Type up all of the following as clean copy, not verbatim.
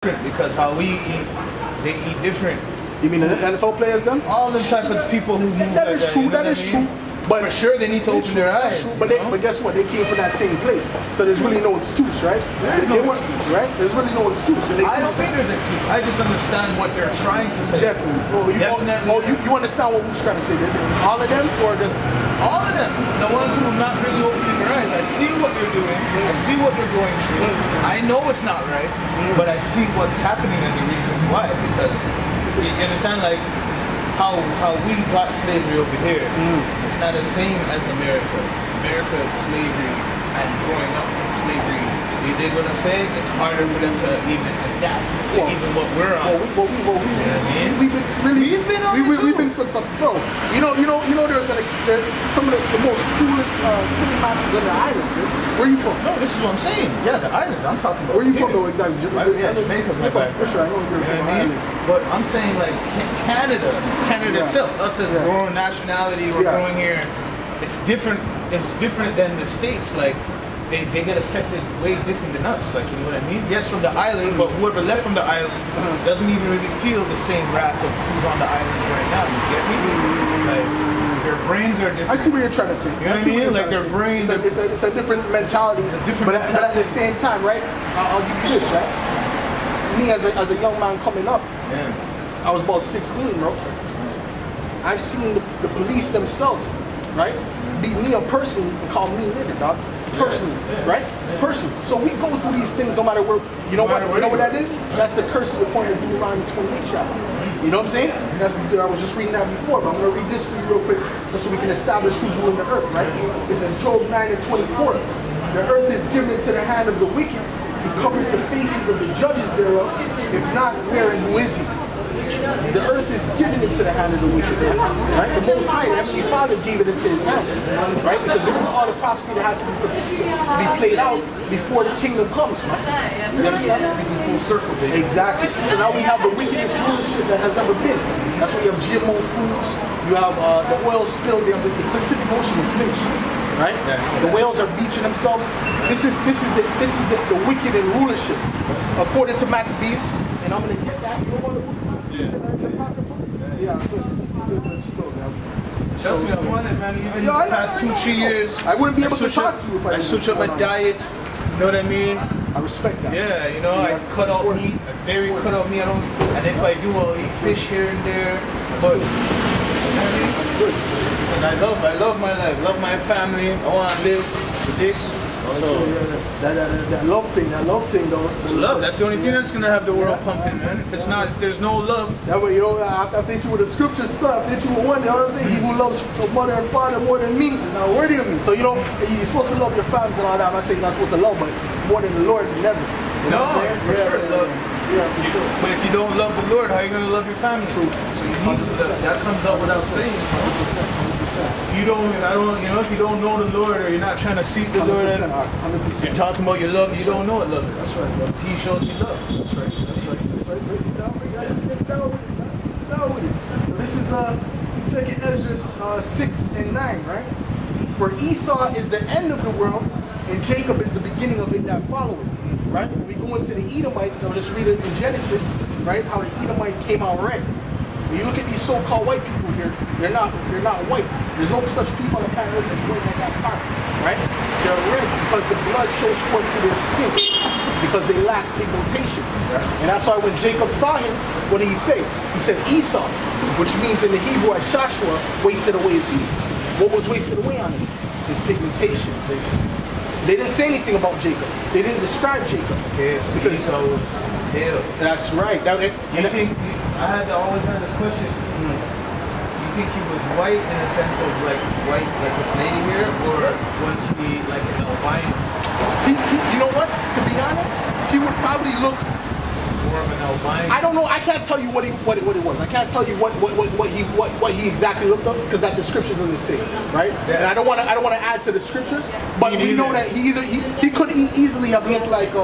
different because how we eat, they eat different. You mean the NFL players then? All the type of people who move That like is that, true, you know that what is I true. mean? But for sure they need to open their eyes. But guess what? They came from that same place. So there's really no excuse, right? There is no excuse. Right? There's really no excuse. And I don't think there's an excuse. I just understand what they're trying to say. Definitely. You understand what we're trying to say? All of them or just all of them. The ones who are not really opening their eyes. I see what they're doing. I see what they're going through. I know it's not right, but I see what's happening and the reason why. Because you understand, like how we got slavery over here. It's not the same as America. America is slavery, and growing up in slavery, you dig what I'm saying? It's harder for them to even adapt to even what we're on. We've been some bro. You know there's like some of the most coolest slave masters on the islands. Where are you from? No, this is what I'm saying. Yeah, the islands. I'm talking about. Where are you from though exactly? Yeah, Jamaica's my background. For sure, I know you're from the islands. But I'm saying like Canada itself, us as a growing nationality, we're growing here. It's different. It's different than the States. Like they get affected way different than us. Like, you know what I mean? Yes, from the island, but whoever left from the islands doesn't even really feel the same wrath of who's on the islands right now. You get me? Like their brains are different. I see what you're trying to say. You know what I mean? Like their brains. It's a different mentality. But at the same time, right? I'll give you this, right? Me as a young man coming up, I was about 16, bro. I've seen the police themselves, right, beat me a person and call me nigga, dog. Personally, right? Personally. So we go through these things no matter where. You know what? You know what that is? That's the curse of the point of Deuteronomy 28 chapter. You know what I'm saying? I was just reading that before, but I'm going to read this for you real quick, just so we can establish who's ruling the earth, right? It says Job 9:24. The earth is given into the hand of the wicked. He covered the faces of the judges thereof. If not, where and who is he? The earth is given into the hand of the wicked, right? The Most High, the Heavenly Father, gave it into His hand, right? Because this is all the prophecy that has to be played out before the kingdom comes, man. You understand? Full circle, baby. Exactly. So now we have the wickedest rulership that has ever been. That's why you have GMO foods. You have the oil spills. You have the Pacific Ocean is finished, right? The whales are beaching themselves. This is the wicked in rulership, according to Maccabees. And I'm gonna get that. You know what? Yeah, good still, man. That's what I wanted, man. Even the past 2-3 years, I wouldn't be able to talk to you if I switch up my diet. You know what I mean? I respect that. Yeah, you know, I cut out meat, very cut out meat. And if I do, I'll eat fish here and there. But that's good. And I love my life, love my family. I want to live. So that love thing though. It's love. That's the only thing that's gonna have the world pumping, man. If there's no love. That way, you know, I think you with the scripture stuff. I think you with one. You know what I'm saying? He who loves mother and father more than me is not worthy of me. So you know, you're supposed to love your family and all that. I'm not saying you're not supposed to love, but more than the Lord, never. You know what I'm saying? For sure. Love. Yeah, for sure. But if you don't love the Lord, how are you gonna love your family? True. So you need to love. That comes out without saying. 100%. If you don't, if you don't know the Lord, or you're not trying to seek the Lord, 100%. you're talking about your love, you don't know what love is. That's right, bro. He shows you love. That's right. Break it down. Break it down with it. This is 2nd Esdras 6 and 9, right? For Esau is the end of the world, and Jacob is the beginning of it that followeth. Right? When we go into the Edomites, I'll just read it in Genesis, right? How the Edomite came out red. When you look at these so-called white people here, they're not white. There's no such people on the planet Earth that's white like that part, right? They're red because the blood shows forth through their skin, because they lack pigmentation. Right? And that's why when Jacob saw him, what did he say? He said Esau, which means in the Hebrew as Joshua, wasted away his heat. What was wasted away on him? His pigmentation. They didn't say anything about Jacob. They didn't describe Jacob. Yes, because Esau was pale. That's right. I had always had this question. You think he was white in the sense of like white, like this lady here, or was he like an albino? You know what? To be honest, he would probably look more of an albino. I don't know. I can't tell you what it was. I can't tell you what he exactly looked up, because that description doesn't say, right? Yeah. And I don't want to add to the scriptures, but we know that he could easily have looked like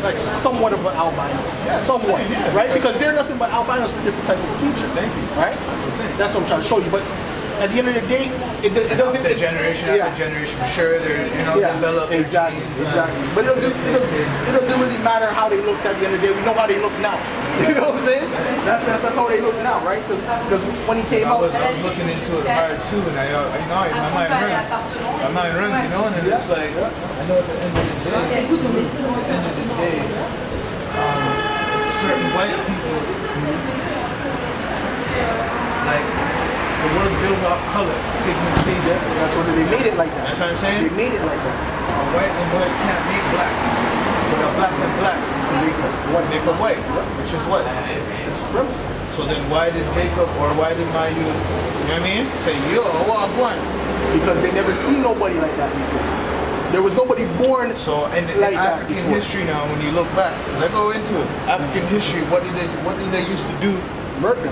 like somewhat of an albino, somewhat, right? Because they're nothing but albinos with different types of features, right? That's what I'm trying to show you. But at the end of the day, it doesn't. After generation after generation, for sure, they're develop. Exactly. But it doesn't really matter how they looked at the end of the day. We know how they look now. You know what I'm saying? That's how they look now, right? Because when he came I out, was looking into it hard too, and my mind runs. My mind runs, and it's like I know at the end of the day, certain white people, like the world built off color, pigmentation. that's what they made it like that. That's what I'm saying. They made it like that. White and white can't make black, but a black and black make a white, which is what? It's supremacy. So then why did Jacob or why did my you know what I mean? Say, yo, walk one. Because they never seen nobody like that before. There was nobody born So in like African that before. history now, when you look back, let's go into it. African history, what did they used to do? Murder.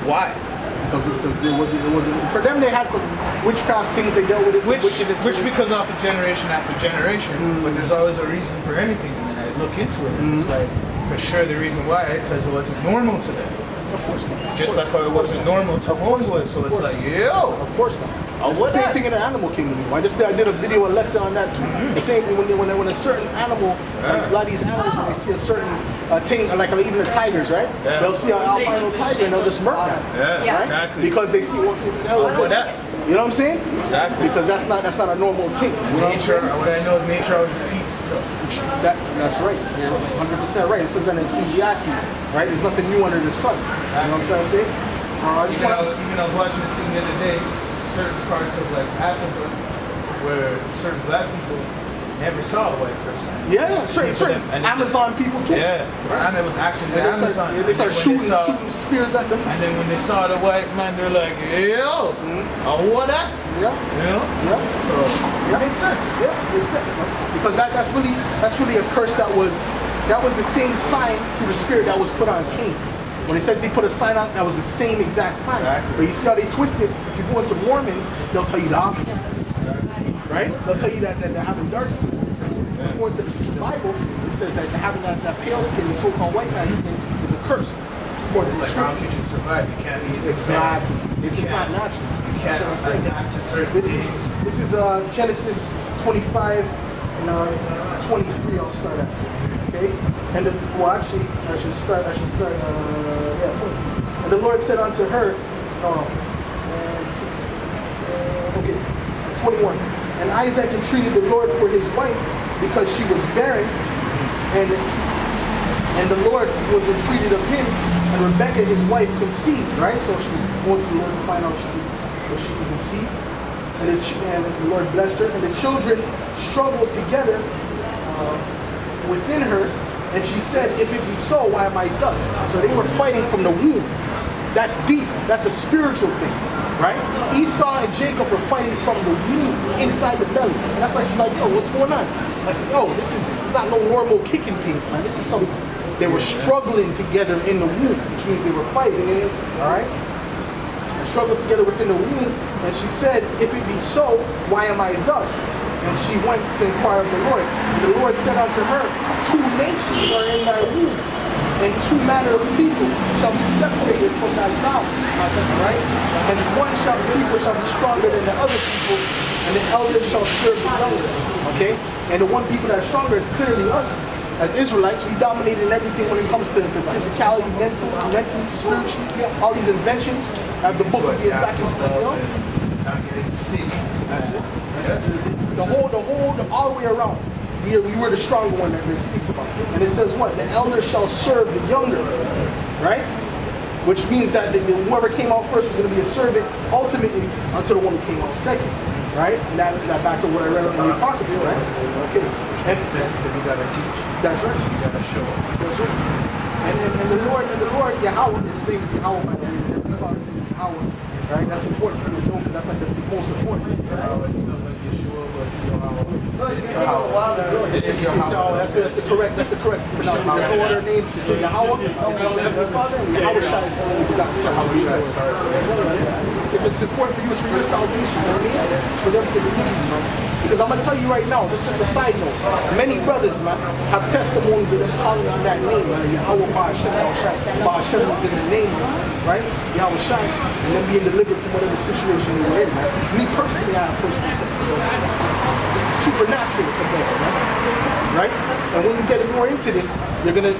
Why? Because there wasn't for them. They had some witchcraft things they dealt with. It, some wickedness. Which because of generation after generation, but there's always a reason for anything. And I look into it, and it's like for sure the reason why, because it wasn't normal to them. Of course not. Just like how it wasn't normal to Hollywood. So it's like, yo. Of course not. It's the what same that? thing in the animal kingdom. I did a video, a lesson on that too. The same thing when a certain animal, like a lot of these animals, when they see a certain thing, like even the tigers, right? Yeah. They'll see an albino tiger and they'll just murder it. Yeah, Right? exactly. Because they see what the hell is this? that? You know what I'm saying? Exactly. Because that's not a normal thing. You know what I'm Nature, saying? what I know is nature always repeats itself. That's right. You're 100% right. It says that in Ecclesiastes, right? There's nothing new under the sun. You know what I'm trying to say? I just Even want I was watching this thing the other day, certain parts of like Africa, where certain black people never saw a white person. yeah, certain And Amazon people too. Yeah, and it was actually the And Amazon. they start And then when shooting, saw- shooting spears at them. And then when they saw the white man, they're like, yo, what that? Yeah, You know? yeah. So Yeah. it makes sense. Yeah, makes sense, man. Because that's really a curse that was the same sign to the spirit that was put on Cain. When it says he put a sign on, that was the same exact sign. Exactly. But you see how they twist it? If you go into Mormons, they'll tell you the opposite. Right? They'll tell you that they're having dark skin. According to the Bible, it says that having that pale skin, the so-called white man's skin, is a curse. According to the Like how scriptures. can you survive? You can't be Exactly. This is not natural. You That's can't what I'm saying. adapt to certain This things. is Genesis 25 and 23. I'll start at. Okay, and actually I should start. 20. And the Lord said unto her, okay, 21. And Isaac entreated the Lord for his wife because she was barren, and the Lord was entreated of him, and Rebekah his wife conceived. Right, so she was going to the Lord to find out if she could conceive. And the Lord blessed her, and the children struggled together within her, and she said, if it be so, why am I thus? So they were fighting from the womb. That's deep. That's a spiritual thing, right? Esau and Jacob were fighting from the womb, inside the belly. And that's like, she's like, yo, what's going on? Like, yo, this is not no normal kicking pains, man. This is something. They were struggling together in the womb, which means they were fighting, all right? Struggled together within the womb, and she said, if it be so, why am I thus? And she went to inquire of the Lord. And the Lord said unto her, 2 nations are in thy womb, and 2 manner of people shall be separated from thy bowels. Right? And people shall be stronger than the other people, and the elders shall serve the younger. Okay? And the one people that are stronger is clearly us. As Israelites, we dominate in everything when it comes to physicality, mentally, spiritually, all these inventions. I have the book of the back and stuff, you know? Not getting sick. That's it. All the way around. We were the stronger one that it speaks about. And it says what? The elder shall serve the younger. Right? Which means that whoever came out first was going to be a servant, ultimately, until the one who came out second. Right? And that backs up what I read up in the Apocrypha, right? Okay. And you gotta teach. That's right. You gotta show. That's right. And the Lord, Yahweh, his name is Yahweh, by the way. The Father's name is Yahweh. Right? That's important for you to know, because that's like the most important. It's not like Yeshua, but you know how This is Yahweh. That's the correct pronunciation. There's no other names. It's Yahweh. This is the Heavenly Father. And Yahweh Shai is the only begotten Son. It's important for you. It's for your salvation. You know what I mean? It's for them to believe you, man. Because I'm gonna tell you right now, this is just a side note. Many brothers, man, have testimonies of them calling on that name, man. Yahweh Ba'ashem is in the name, right? Yahweh Shai, and then being delivered from whatever situation they were in, man. Me personally, I have personal testimony. Supernatural events, man. Right? And when you get more into this, you're gonna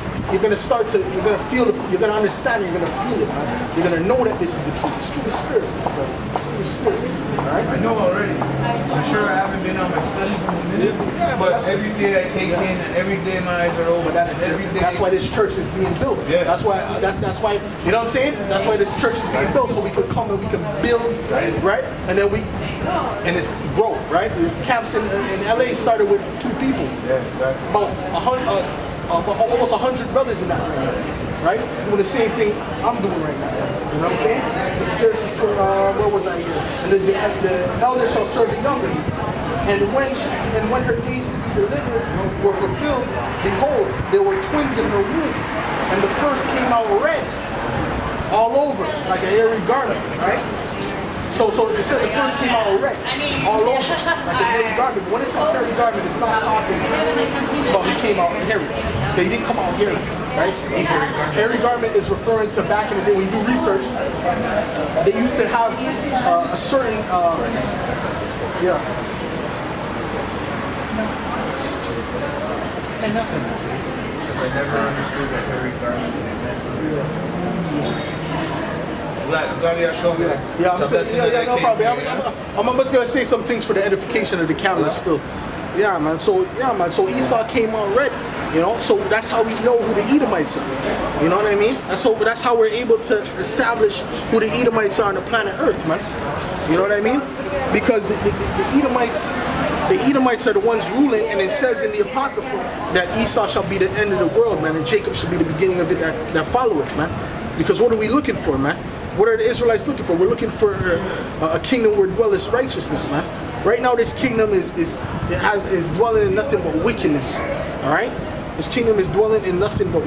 feel it, you're gonna understand, you're gonna feel it, man. You're gonna know that this is the truth. It's through the Spirit. It's through the Spirit. Alright? I know already. I'm sure I haven't been on my studies in a minute, but every day I take in, and every day my eyes are open. That's why this church is being built. Yeah. That's why you know what I'm saying? That's why this church is being built, so we can come and we can build, right? And then it's grow, right? The camps in LA started with 2 people. Yeah, exactly. About almost 100 brothers in that right? Doing the same thing I'm doing right now. You know what I'm saying? This Genesis, where was I here? And the elder shall serve the younger. And when her days to be delivered were fulfilled, behold, there were twins in her womb. And the first came out red, all over, like a hairy garment, right? So it said the first came out red, all over, like a hairy garment. But when it says hairy garment, it's not talking about he came out hairy. Okay, he didn't come out hairy, right? Hairy garment is referring to back in the day when you do research, they used to have a certain, I never understood what hairy garment meant. I'm glad you showed me that. Yeah, no problem. I'm just gonna say some things for the edification of the camera still. Yeah, man. So Esau came out red. You know, so that's how we know who the Edomites are. You know what I mean? That's how we're able to establish who the Edomites are on the planet Earth, man. You know what I mean? Because the Edomites are the ones ruling, and it says in the Apocrypha that Esau shall be the end of the world, man, and Jacob shall be the beginning of it that followeth, man. Because what are we looking for, man? What are the Israelites looking for? We're looking for a kingdom where dwelleth righteousness, man. Right now, this kingdom is dwelling in nothing but wickedness. All right, this kingdom is dwelling in nothing but